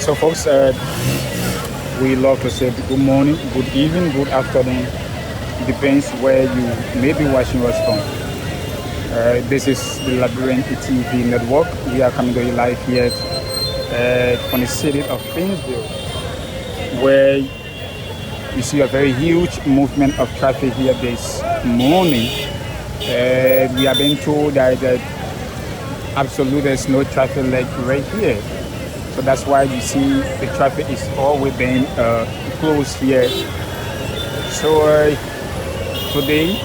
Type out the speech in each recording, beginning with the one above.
So folks, we love to say good morning, good evening, good afternoon. Depends where you may be watching us from. This is the Labyrinth TV network. We are coming to you live here from the city of Painesville, where you see a very huge movement of traffic here this morning. We have been told that absolutely there's no traffic light right here. So that's why you see the traffic is always being closed here. So today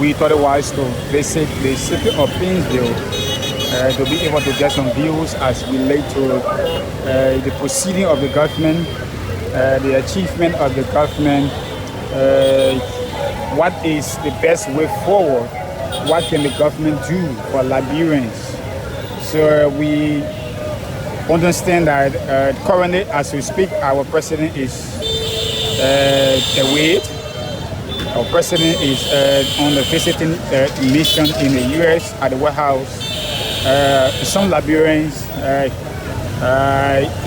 we thought it wise to visit the city of Painesville to be able to get some views as relate to the proceeding of the government, the achievement of the government, what is the best way forward, what can the government do for Liberians. So we understand that currently, as we speak, our president is away. Our president is on a visiting mission in the U.S. at the White House. Some Liberians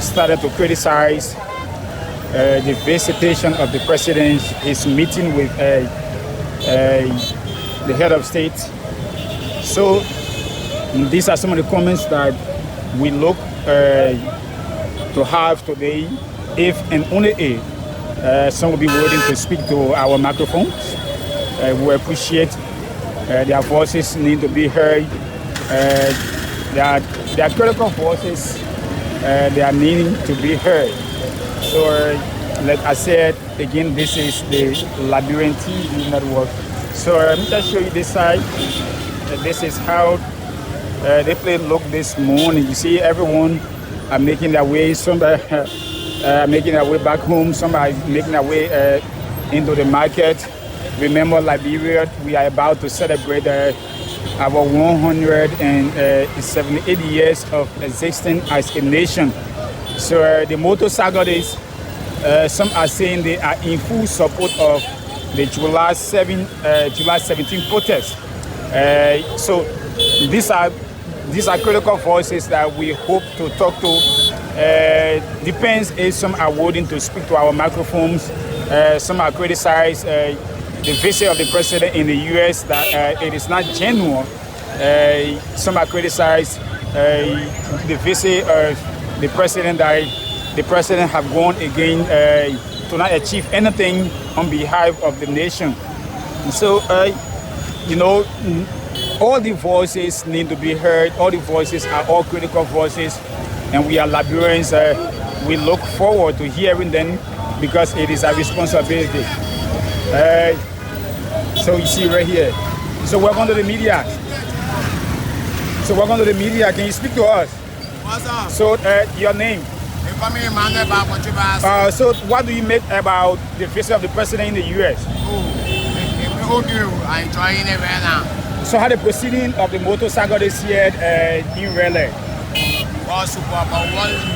started to criticize the visitation of the president, his meeting with the head of state. So these are some of the comments that we look to have today, if and only if some will be willing to speak to our microphones. We appreciate their voices need to be heard. Their critical voices, they are needing to be heard. So, like I said, again, this is the Labyrinth TV network. So let me just show you this side. This is how they play look this morning. You see everyone are making their way. Some are making their way back home. Some are making their way into the market. Remember Liberia, we are about to celebrate our 178 years of existence as a nation. So the motorcyclists, some are saying they are in full support of the July 17 protest. So these are critical voices that we hope to talk to. Depends if some are willing to speak to our microphones. Some are criticized the visit of the president in the U.S. that it is not genuine. Some are criticized the visit of the president that the president have gone again to not achieve anything on behalf of the nation. So you know, all the voices need to be heard. All the voices are all critical voices, and we are Liberians. We look forward to hearing them because it is our responsibility. So you see right here. So welcome to the media. Can you speak to us? What's up? So your name? So what do you make about the visit of the president in the U.S.? I'm enjoying it right now. So how the proceeding of the motorcyclists here in Raleigh? Oh, super, but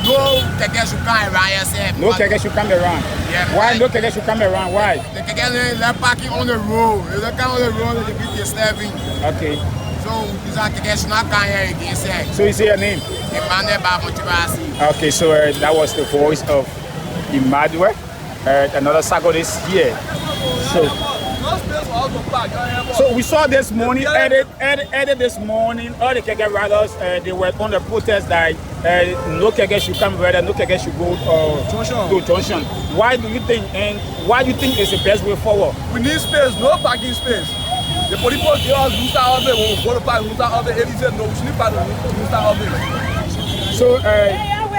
no keke should come around yourself. No keke should come around. Yeah, why no keke should come around? Why? The keke they're parking on the road. If they come on the road, they beat the slavery. Okay. So these are keke should not come here again, sir. So you say your name? Emmanuel Babochibasi. Okay, so that was the voice of Emmanuel, another cyclist here. So we saw this morning, added this morning, all the keke riders, they were on the protest that no keke should come rather, no keke should go to junction. Why do you think, and why do you think is the best way forward? We need space, no parking space. The police give us rooster of it, when we go to park rooster of it, Eddie said no, we should not park rooster of it. So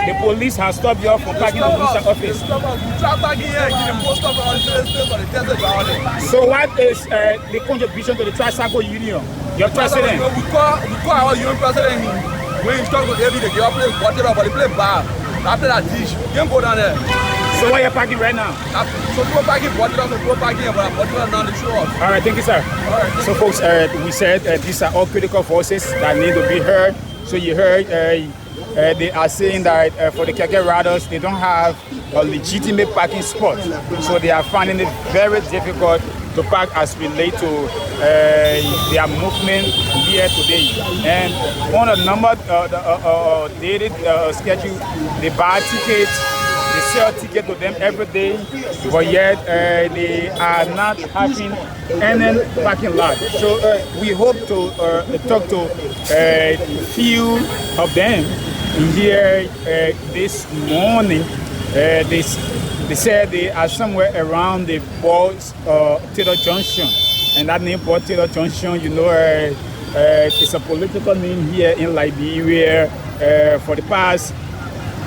the police has stopped you from parking in the rooster office. So what is the contribution to the tricycle union? Your president? We call our union president when he starts with every day, they play whatever, but they play bar. After that dish, you can go down there. So where are you parking right now? So people parking whatever, so people parking, but whatever down the shore. All right, thank you, sir. All right. So folks, we said these are all critical voices that need to be heard. So you heard they are saying that for the keke riders, they don't have a legitimate parking spot. So they are finding it very difficult to park as relate to their movement here today. And on a number dated schedule, they buy tickets, they sell tickets to them every day, but yet they are not having any parking lot. So we hope to talk to a few of them here this morning. They said they are somewhere around the Boys Taylor Junction, and that name Boys Taylor Junction, you know, it's a political name here in Liberia. For the past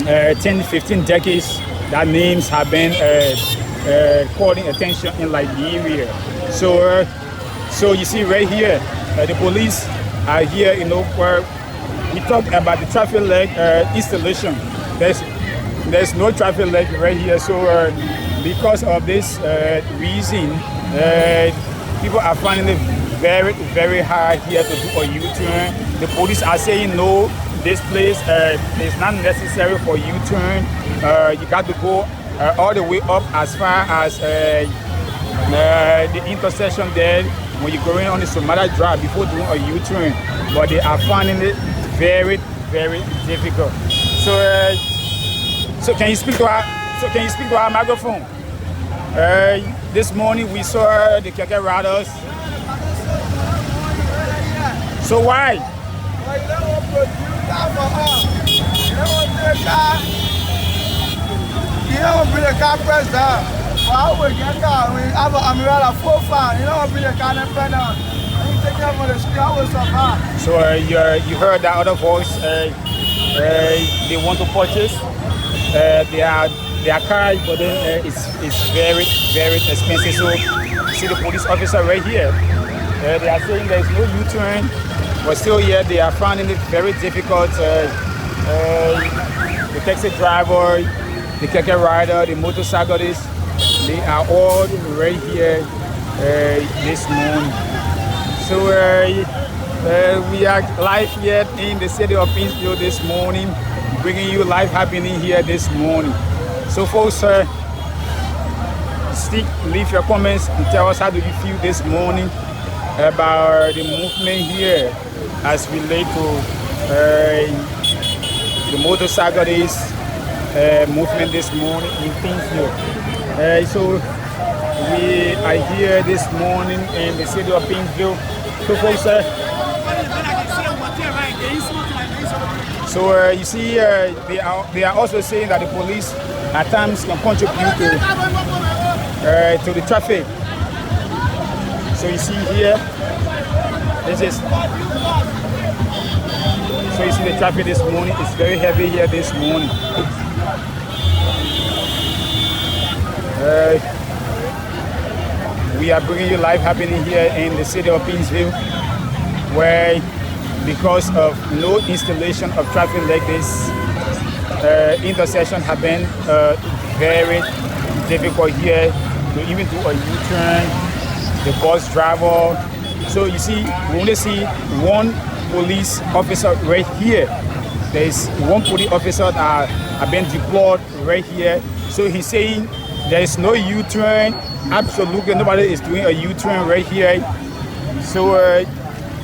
10-15 decades, that names have been calling attention in Liberia. So you see right here, the police are here, you know, where we talk about the traffic light installation. There's no traffic light right here, so because of this reason, people are finding it very, very hard here to do a U-turn. The police are saying no, this place is not necessary for U-turn. You got to go all the way up as far as the intersection there when you're going on the Somalia Drive before doing a U-turn. But they are finding it very, very difficult. So can you speak to our microphone? This morning we saw the Keke riders. So why? You don't bring the car press down. Well, I will get down. We have an umbrella 4-5. You don't bring the car and press down. You take them on the street, I will survive. So you heard that other voice. They want to purchase their car, but then it's very, very expensive. So you see the police officer right here. They are saying there is no U-turn, but still here they are finding it very difficult. The taxi driver, the keke rider, the motorcyclists, they are all right here this morning. So we are live here in the city of Princeville this morning, bringing you live happening here this morning. So folks, leave your comments and tell us how do you feel this morning about the movement here as relate to the motorcyclists movement this morning in Princeville. So we are here this morning in the city of Princeville. So folks, you see, they are also saying that the police at times can contribute to the traffic. So you see here, this is. So you see the traffic this morning. It's very heavy here this morning. We are bringing you live happening here in the city of Princeville, where because of no installation of traffic like this, intersection have been very difficult here to even do a U-turn, the bus driver. So you see, we only see one police officer right here. There is one police officer that have been deployed right here. So he's saying there is no U-turn. Absolutely nobody is doing a U-turn right here. So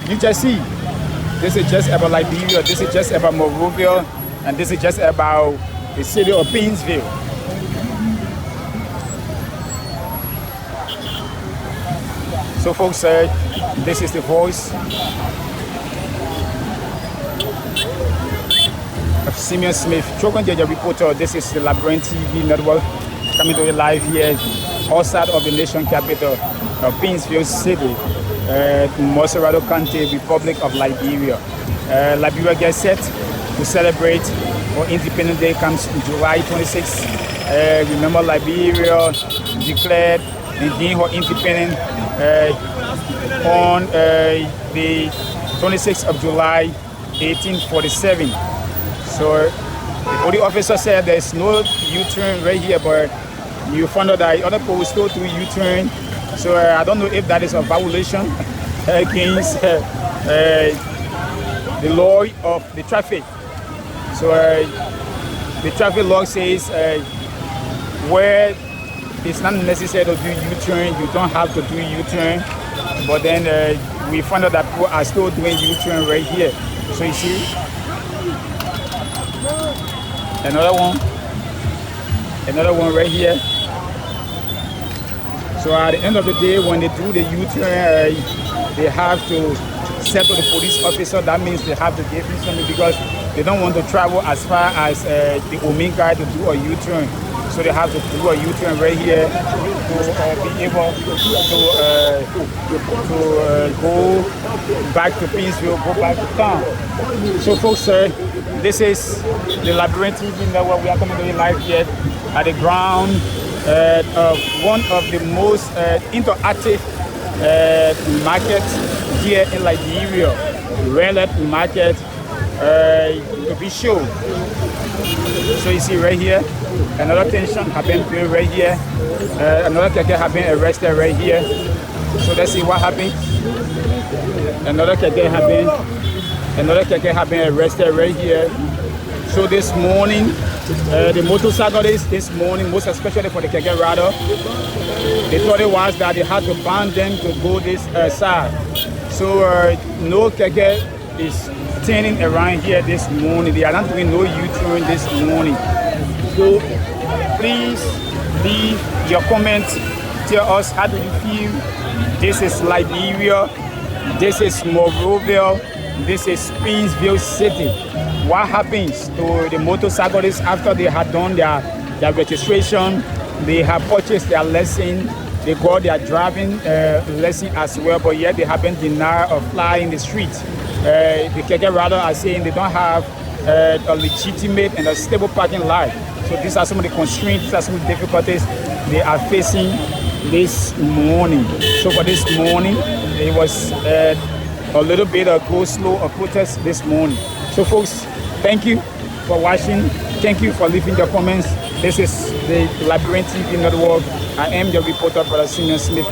you just see, this is just about Liberia, this is just about Monrovia, and this is just about the city of Princeville. So folks, this is the voice of Simeon Smith, Chokan Jaja reporter. This is the Labyrinth TV network coming to you live here outside of the nation capital of Princeville City, Monrovia County, Republic of Liberia. Liberia gets set to celebrate our Independence Day comes July 26. Remember, Liberia declared and gained her independence on the 26th of July 1847. So the police officer said there's no U-turn right here, but you found out that other people still do U-turn. So I don't know if that is a violation against the law of the traffic. So the traffic law says where it's not necessary to do U-turn. You don't have to do U-turn. But then we found out that people are still doing U-turn right here. So you see, another one right here. So at the end of the day, when they do the U-turn, they have to settle the police officer. That means they have to give him something because they don't want to travel as far as the Omega to do a U-turn. So they have to do a U-turn right here to be able to go back to Pinsville, go back to town. So folks, this is the Labyrinth TV network. We are coming to you live here at the ground of one of the most interactive markets here in Liberia, Red Market to be sure. So you see right here, another tension have been built right here. Another keke have been arrested right here. So let's see what happened. Another keke have been arrested right here. So this morning, the motorcyclists this morning, most especially for the keke rider, they thought it was that they had to ban them to go this side. So no keke is turning around here this morning. They are not doing no U-turn this morning. So please leave your comments. Tell us, how do you feel? This is Liberia. This is Monrovia. This is Pinsville City. What happens to the motorcyclists after they had done their registration? They have purchased their lesson. They got their driving lesson as well, but yet they have been denied of flying the street. The keke rider are saying they don't have a legitimate and a stable parking lot. So these are some of the constraints, these are some of the difficulties they are facing this morning. So for this morning, it was a little bit of go slow of protest this morning. So folks, thank you for watching. Thank you for leaving your comments. This is the Labyrinth TV network. I am your reporter, Brother Simeon Smith.